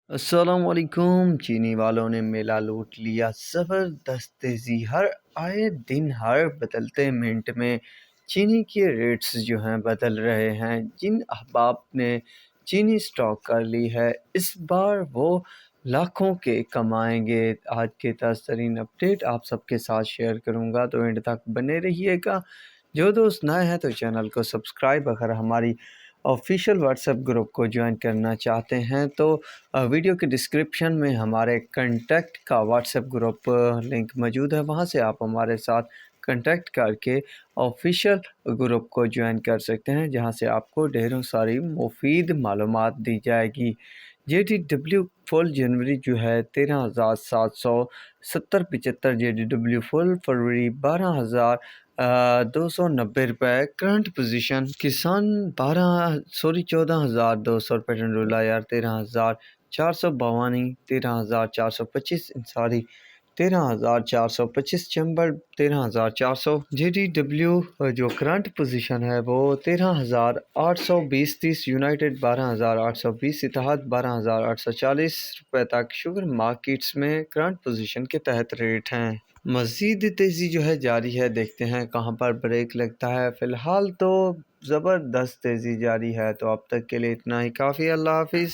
अस्सलाम वालेकुम। चीनी वालों ने मेला लूट लिया, ज़बरदस्त तेज़ी। हर आए दिन हर बदलते मिनट में चीनी के रेट्स जो हैं बदल रहे हैं। जिन अहबाब ने चीनी स्टॉक कर ली है, इस बार वो लाखों के कमाएंगे। आज के ताज़ा तरीन अपडेट आप सबके साथ शेयर करूँगा, तो एंड तक बने रहिएगा। जो दोस्त नए हैं तो चैनल को सब्सक्राइब, अगर हमारी ऑफिशियल व्हाट्सएप ग्रुप को ज्वाइन करना चाहते हैं तो वीडियो के डिस्क्रिप्शन में हमारे कंटेक्ट का व्हाट्सएप ग्रुप लिंक मौजूद है। वहां से आप हमारे साथ कांटेक्ट करके ऑफिशियल ग्रुप को ज्वाइन कर सकते हैं, जहां से आपको ढेरों सारी मुफीद मालूमात दी जाएगी। JDW फुल जनवरी जो है 13,770.75, JDW फुल फरवरी 12,290 रुपये। करंट पोजीशन किसान 14,200 रुपये टन डोला यार, 13,452, 13,425 इंसारी, 13,425 चंबल, 13,400। JDW जो करंट पोजीशन है वो 13,820-30, यूनाइटेड 12,820, इत्तेहाद 12,840 रुपये तक शुगर मार्केट्स में करंट पोजीशन के तहत रेट हैं। मज़ीद तेज़ी जो है जारी है, देखते हैं कहाँ पर ब्रेक लगता है। फ़िलहाल तो ज़बरदस्त तेज़ी जारी है, तो अब तक के लिए इतना ही काफ़ी। अल्लाह हाफिज़।